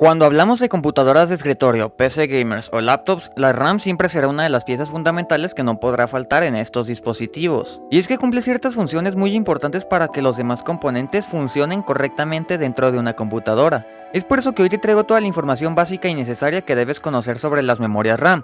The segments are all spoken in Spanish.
Cuando hablamos de computadoras de escritorio, PC gamers o laptops, la RAM siempre será una de las piezas fundamentales que no podrá faltar en estos dispositivos. Y es que cumple ciertas funciones muy importantes para que los demás componentes funcionen correctamente dentro de una computadora. Es por eso que hoy te traigo toda la información básica y necesaria que debes conocer sobre las memorias RAM.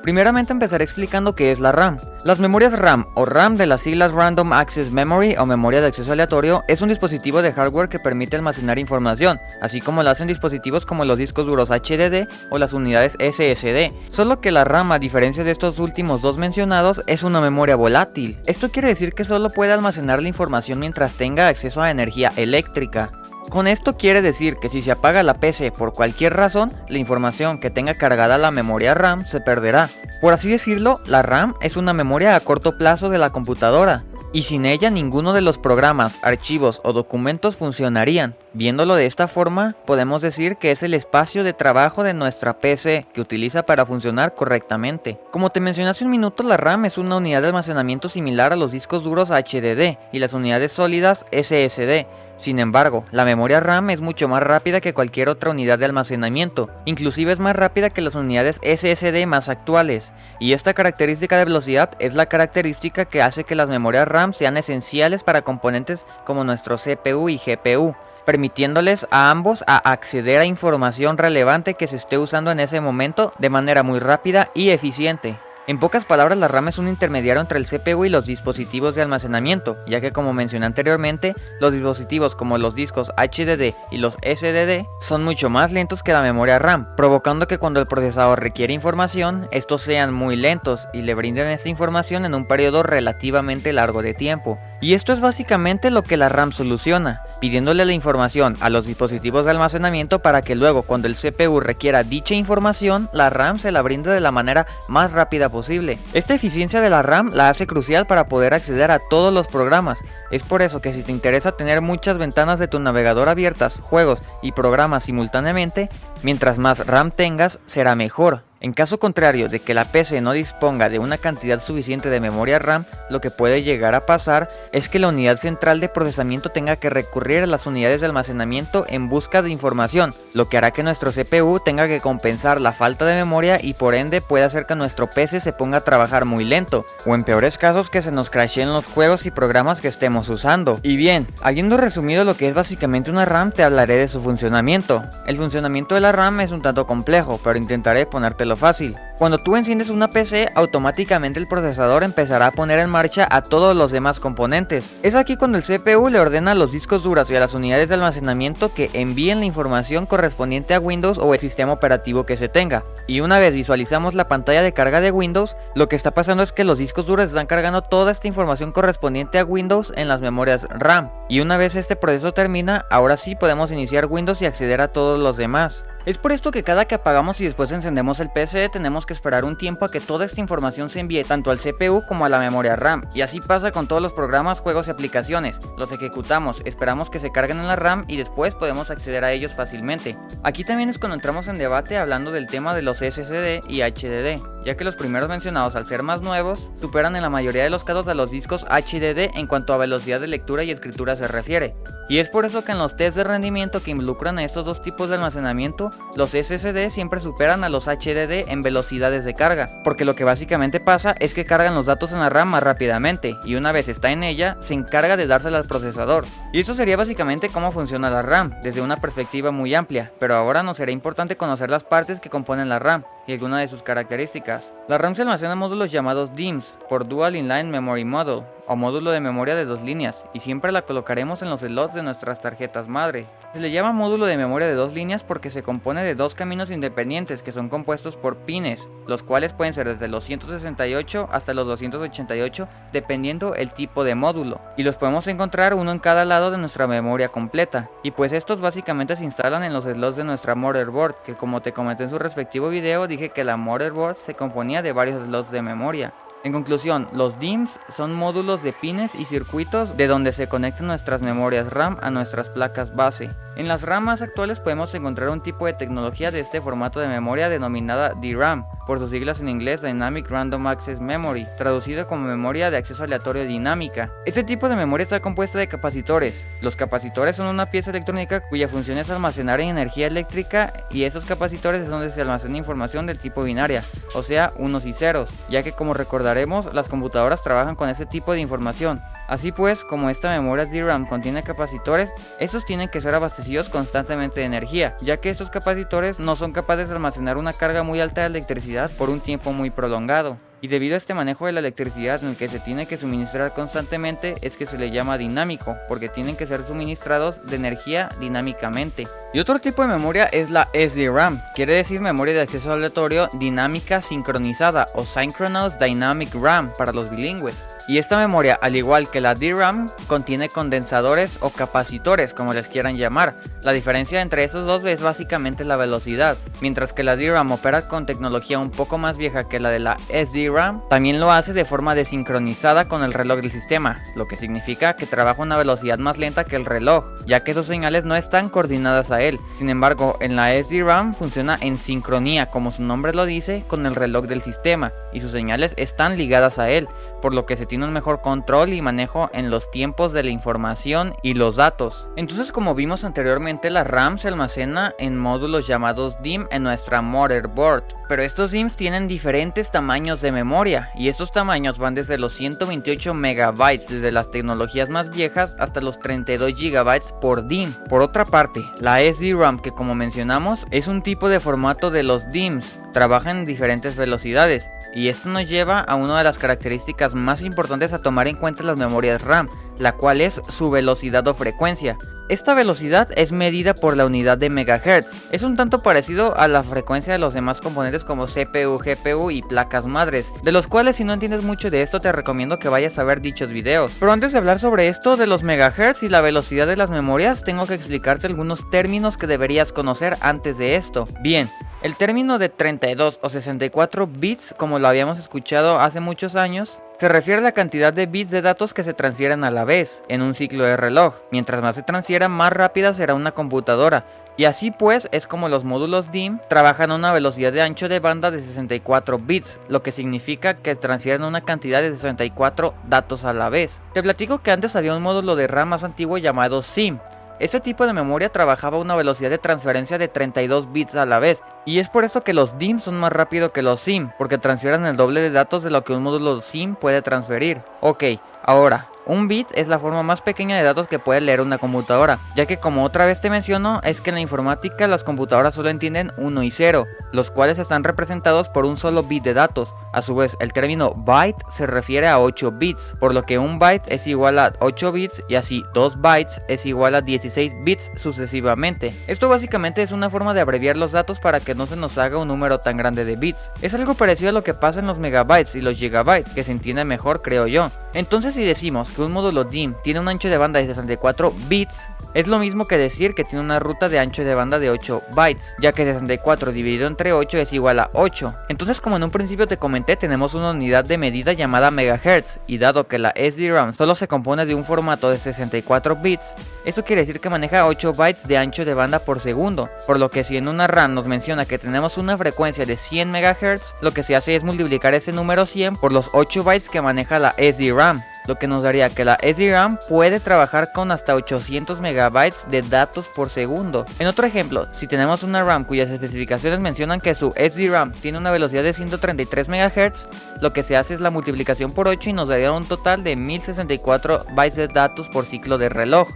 Primeramente empezaré explicando qué es la RAM. Las memorias RAM o RAM de las siglas Random Access Memory o memoria de acceso aleatorio es un dispositivo de hardware que permite almacenar información, así como lo hacen dispositivos como los discos duros HDD o las unidades SSD. Solo que la RAM, a diferencia de estos últimos dos mencionados, es una memoria volátil. Esto quiere decir que solo puede almacenar la información mientras tenga acceso a energía eléctrica. Con esto quiere decir que si se apaga la PC por cualquier razón, la información que tenga cargada la memoria RAM se perderá. Por así decirlo, la RAM es una memoria a corto plazo de la computadora, y sin ella ninguno de los programas, archivos o documentos funcionarían. Viéndolo de esta forma, podemos decir que es el espacio de trabajo de nuestra PC que utiliza para funcionar correctamente. Como te mencioné hace un minuto, la RAM es una unidad de almacenamiento similar a los discos duros HDD y las unidades sólidas SSD. Sin embargo, la memoria RAM es mucho más rápida que cualquier otra unidad de almacenamiento, inclusive es más rápida que las unidades SSD más actuales, y esta característica de velocidad es la característica que hace que las memorias RAM sean esenciales para componentes como nuestro CPU y GPU, permitiéndoles a ambos acceder a información relevante que se esté usando en ese momento de manera muy rápida y eficiente. En pocas palabras, la RAM es un intermediario entre el CPU y los dispositivos de almacenamiento, ya que como mencioné anteriormente, los dispositivos como los discos HDD y los SSD son mucho más lentos que la memoria RAM, provocando que cuando el procesador requiere información, estos sean muy lentos y le brinden esta información en un periodo relativamente largo de tiempo. Y esto es básicamente lo que la RAM soluciona, pidiéndole la información a los dispositivos de almacenamiento para que luego cuando el CPU requiera dicha información, la RAM se la brinde de la manera más rápida posible. Esta eficiencia de la RAM la hace crucial para poder acceder a todos los programas. Es por eso que si te interesa tener muchas ventanas de tu navegador abiertas, juegos y programas simultáneamente, mientras más RAM tengas, será mejor. En caso contrario de que la PC no disponga de una cantidad suficiente de memoria RAM, lo que puede llegar a pasar es que la unidad central de procesamiento tenga que recurrir a las unidades de almacenamiento en busca de información, lo que hará que nuestro CPU tenga que compensar la falta de memoria y por ende puede hacer que nuestro PC se ponga a trabajar muy lento, o en peores casos que se nos crasheen los juegos y programas que estemos usando. Y bien, habiendo resumido lo que es básicamente una RAM, te hablaré de su funcionamiento. El funcionamiento de la RAM es un tanto complejo, pero intentaré ponértelo fácil. Cuando tú enciendes una PC, automáticamente el procesador empezará a poner en marcha a todos los demás componentes. Es aquí cuando el CPU le ordena a los discos duros y a las unidades de almacenamiento que envíen la información correspondiente a Windows o el sistema operativo que se tenga. Y una vez visualizamos la pantalla de carga de Windows, lo que está pasando es que los discos duros están cargando toda esta información correspondiente a Windows en las memorias RAM. Y una vez este proceso termina, ahora sí podemos iniciar Windows y acceder a todos los demás. Es por esto que cada que apagamos y después encendemos el PC tenemos que esperar un tiempo a que toda esta información se envíe tanto al CPU como a la memoria RAM, y así pasa con todos los programas, juegos y aplicaciones. Los ejecutamos, esperamos que se carguen en la RAM y después podemos acceder a ellos fácilmente. Aquí también es cuando entramos en debate hablando del tema de los SSD y HDD, ya que los primeros mencionados, al ser más nuevos, superan en la mayoría de los casos a los discos HDD en cuanto a velocidad de lectura y escritura se refiere. Y es por eso que en los tests de rendimiento que involucran a estos dos tipos de almacenamiento, los SSD siempre superan a los HDD en velocidades de carga, porque lo que básicamente pasa es que cargan los datos en la RAM más rápidamente, y una vez está en ella, se encarga de dársela al procesador. Y eso sería básicamente cómo funciona la RAM, desde una perspectiva muy amplia, pero ahora nos será importante conocer las partes que componen la RAM y algunas de sus características. La RAM se almacena en módulos llamados DIMMs, por Dual Inline Memory Module, o módulo de memoria de dos líneas, y siempre la colocaremos en los slots de nuestras tarjetas madre. Se le llama módulo de memoria de dos líneas porque se compone de dos caminos independientes que son compuestos por pines, los cuales pueden ser desde los 168 hasta los 288 dependiendo el tipo de módulo, y los podemos encontrar uno en cada lado de nuestra memoria completa, y pues estos básicamente se instalan en los slots de nuestra motherboard, que como te comenté en su respectivo video, dije que la motherboard se componía de varios slots de memoria. En conclusión, los DIMMs son módulos de pines y circuitos de donde se conectan nuestras memorias RAM a nuestras placas base. En las RAM más actuales podemos encontrar un tipo de tecnología de este formato de memoria denominada DRAM, por sus siglas en inglés Dynamic Random Access Memory, traducido como memoria de acceso aleatorio dinámica. Este tipo de memoria está compuesta de capacitores. Los capacitores son una pieza electrónica cuya función es almacenar energía eléctrica, y esos capacitores es donde se almacena información del tipo binaria, o sea, unos y ceros, ya que como recordaremos, las computadoras trabajan con ese tipo de información. Así pues, como esta memoria DRAM contiene capacitores, estos tienen que ser abastecidos constantemente de energía, ya que estos capacitores no son capaces de almacenar una carga muy alta de electricidad por un tiempo muy prolongado. Y debido a este manejo de la electricidad en el que se tiene que suministrar constantemente, es que se le llama dinámico, porque tienen que ser suministrados de energía dinámicamente. Y otro tipo de memoria es la SDRAM, quiere decir memoria de acceso aleatorio dinámica sincronizada, o Synchronous Dynamic RAM para los bilingües. Y esta memoria, al igual que la DRAM, contiene condensadores o capacitores, como les quieran llamar. La diferencia entre esos dos es básicamente la velocidad. Mientras que la DRAM opera con tecnología un poco más vieja que la de la SDRAM, también lo hace de forma desincronizada con el reloj del sistema, lo que significa que trabaja a una velocidad más lenta que el reloj, ya que sus señales no están coordinadas a él. Sin embargo, en la SDRAM funciona en sincronía, como su nombre lo dice, con el reloj del sistema, y sus señales están ligadas a él, por lo que se tiene un mejor control y manejo en los tiempos de la información y los datos. Entonces, como vimos anteriormente, la RAM se almacena en módulos llamados DIMM en nuestra motherboard, pero estos DIMMs tienen diferentes tamaños de memoria, y estos tamaños van desde los 128 megabytes desde las tecnologías más viejas hasta los 32 gigabytes por DIMM. Por otra parte, la SDRAM, que como mencionamos es un tipo de formato de los DIMMs, trabaja en diferentes velocidades. Y esto nos lleva a una de las características más importantes a tomar en cuenta en las memorias RAM, la cual es su velocidad o frecuencia. Esta velocidad es medida por la unidad de megahertz. Es un tanto parecido a la frecuencia de los demás componentes como CPU, GPU y placas madres, de los cuales si no entiendes mucho de esto te recomiendo que vayas a ver dichos videos. Pero antes de hablar sobre esto de los megahertz y la velocidad de las memorias, tengo que explicarte algunos términos que deberías conocer antes de esto. Bien. El término de 32 o 64 bits, como lo habíamos escuchado hace muchos años, se refiere a la cantidad de bits de datos que se transfieren a la vez en un ciclo de reloj. Mientras más se transfieran, más rápida será una computadora. Y así pues es como los módulos DIMM trabajan a una velocidad de ancho de banda de 64 bits, lo que significa que transfieren una cantidad de 64 datos a la vez. Te platico que antes había un módulo de RAM más antiguo llamado SIMM. Este tipo de memoria trabajaba a una velocidad de transferencia de 32 bits a la vez, y es por esto que los DIMM son más rápidos que los SIMM, porque transfieren el doble de datos de lo que un módulo SIMM puede transferir. Ok, ahora, un bit es la forma más pequeña de datos que puede leer una computadora, ya que como otra vez te menciono, es que en la informática las computadoras solo entienden 1 y 0, los cuales están representados por un solo bit de datos. A su vez, el término byte se refiere a 8 bits, por lo que un byte es igual a 8 bits y así 2 bytes es igual a 16 bits sucesivamente. Esto básicamente es una forma de abreviar los datos para que no se nos haga un número tan grande de bits. Es algo parecido a lo que pasa en los megabytes y los gigabytes, que se entiende mejor, creo yo. Entonces, si decimos que un módulo DIMM tiene un ancho de banda de 64 bits, es lo mismo que decir que tiene una ruta de ancho de banda de 8 bytes, ya que 64 dividido entre 8 es igual a 8. Entonces, como en un principio te comenté, tenemos una unidad de medida llamada megahertz, y dado que la SDRAM solo se compone de un formato de 64 bits, esto quiere decir que maneja 8 bytes de ancho de banda por segundo, por lo que si en una RAM nos menciona que tenemos una frecuencia de 100 MHz, lo que se hace es multiplicar ese número 100 por los 8 bytes que maneja la SDRAM, lo que nos daría que la SDRAM puede trabajar con hasta 800 megabytes de datos por segundo. En otro ejemplo, si tenemos una RAM cuyas especificaciones mencionan que su SDRAM tiene una velocidad de 133 MHz, lo que se hace es la multiplicación por 8 y nos daría un total de 1064 bytes de datos por ciclo de reloj.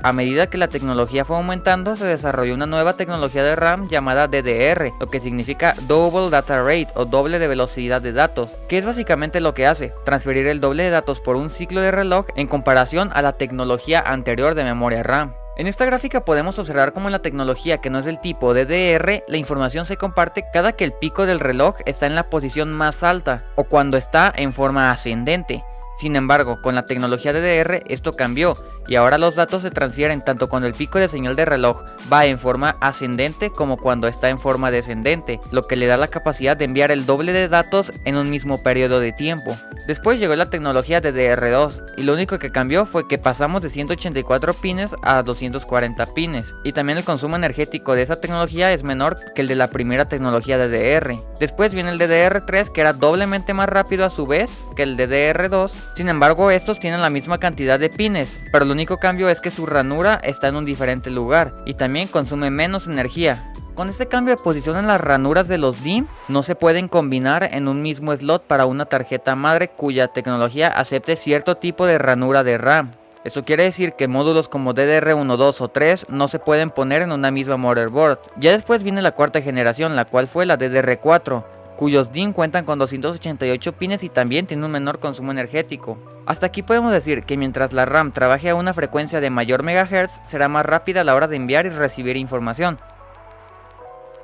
A medida que la tecnología fue aumentando, se desarrolló una nueva tecnología de RAM llamada DDR, lo que significa Double Data Rate o doble de velocidad de datos, que es básicamente lo que hace, transferir el doble de datos por un ciclo de reloj en comparación a la tecnología anterior de memoria RAM. En esta gráfica podemos observar cómo en la tecnología que no es del tipo DDR, la información se comparte cada que el pico del reloj está en la posición más alta o cuando está en forma ascendente. Sin embargo, con la tecnología DDR esto cambió, y ahora los datos se transfieren tanto cuando el pico de señal de reloj va en forma ascendente como cuando está en forma descendente, lo que le da la capacidad de enviar el doble de datos en un mismo periodo de tiempo. Después llegó la tecnología DDR2 y lo único que cambió fue que pasamos de 184 pines a 240 pines, y también el consumo energético de esa tecnología es menor que el de la primera tecnología DDR. Después viene el DDR3, que era doblemente más rápido a su vez que el DDR2, sin embargo estos tienen la misma cantidad de pines, pero el único cambio es que su ranura está en un diferente lugar y también consume menos energía. Con este cambio de posición en las ranuras de los DIMM, no se pueden combinar en un mismo slot para una tarjeta madre cuya tecnología acepte cierto tipo de ranura de RAM. Eso quiere decir que módulos como DDR1, 2 o 3 no se pueden poner en una misma motherboard. Ya después viene la cuarta generación, la cual fue la DDR4, cuyos DIMM cuentan con 288 pines y también tienen un menor consumo energético. Hasta aquí podemos decir que mientras la RAM trabaje a una frecuencia de mayor megahertz, será más rápida a la hora de enviar y recibir información.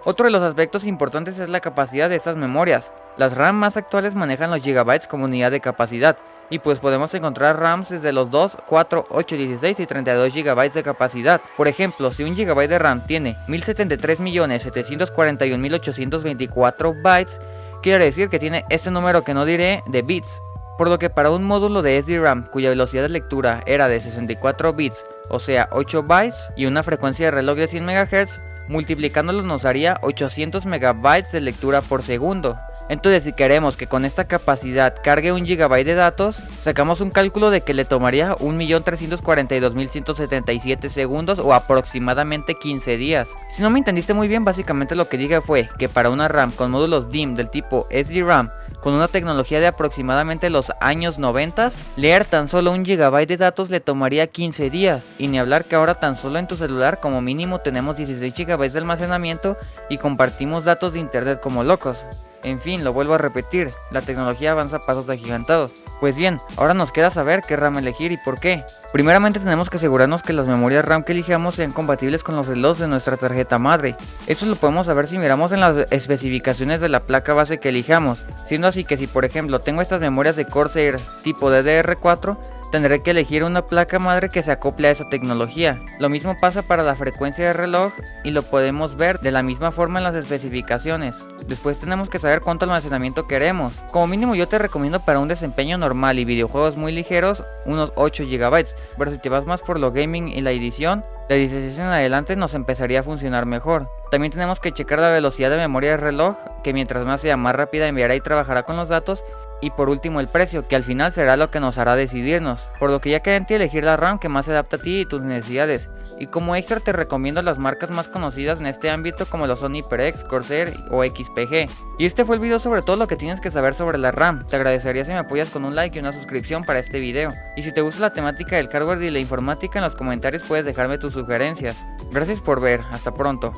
Otro de los aspectos importantes es la capacidad de estas memorias. Las RAM más actuales manejan los gigabytes como unidad de capacidad, y pues podemos encontrar RAMs desde los 2, 4, 8, 16 y 32 GB de capacidad. Por ejemplo, si un GB de RAM tiene 1073.741.824 bytes, quiere decir que tiene este número que no diré de bits, por lo que para un módulo de SDRAM cuya velocidad de lectura era de 64 bits, o sea 8 bytes, y una frecuencia de reloj de 100 MHz, multiplicándolo nos daría 800 megabytes de lectura por segundo. Entonces, si queremos que con esta capacidad cargue 1 GB de datos, sacamos un cálculo de que le tomaría 1.342.177 segundos o aproximadamente 15 días. Si no me entendiste muy bien, básicamente lo que dije fue que para una RAM con módulos DIMM del tipo SDRAM, con una tecnología de aproximadamente los años 90, leer tan solo 1 GB de datos le tomaría 15 días, y ni hablar que ahora tan solo en tu celular como mínimo tenemos 16 GB de almacenamiento y compartimos datos de internet como locos. En fin, lo vuelvo a repetir, la tecnología avanza a pasos agigantados. Pues bien, ahora nos queda saber qué RAM elegir y por qué. Primeramente tenemos que asegurarnos que las memorias RAM que elijamos sean compatibles con los slots de nuestra tarjeta madre. Esto lo podemos saber si miramos en las especificaciones de la placa base que elijamos, siendo así que si por ejemplo tengo estas memorias de Corsair tipo DDR4, tendré que elegir una placa madre que se acople a esa tecnología. Lo mismo pasa para la frecuencia de reloj y lo podemos ver de la misma forma en las especificaciones. Después tenemos que saber cuánto almacenamiento queremos. Como mínimo yo te recomiendo para un desempeño normal y videojuegos muy ligeros unos 8 GB, pero si te vas más por lo gaming y la edición, de 16 en adelante nos empezaría a funcionar mejor. También tenemos que checar la velocidad de memoria de reloj, que mientras más sea más rápida enviará y trabajará con los datos. Y por último el precio, que al final será lo que nos hará decidirnos, por lo que ya queda en ti elegir la RAM que más se adapta a ti y tus necesidades. Y como extra te recomiendo las marcas más conocidas en este ámbito como lo son HyperX, Corsair o XPG. Y este fue el video sobre todo lo que tienes que saber sobre la RAM. Te agradecería si me apoyas con un like y una suscripción para este video. Y si te gusta la temática del hardware y la informática, en los comentarios puedes dejarme tus sugerencias. Gracias por ver, hasta pronto.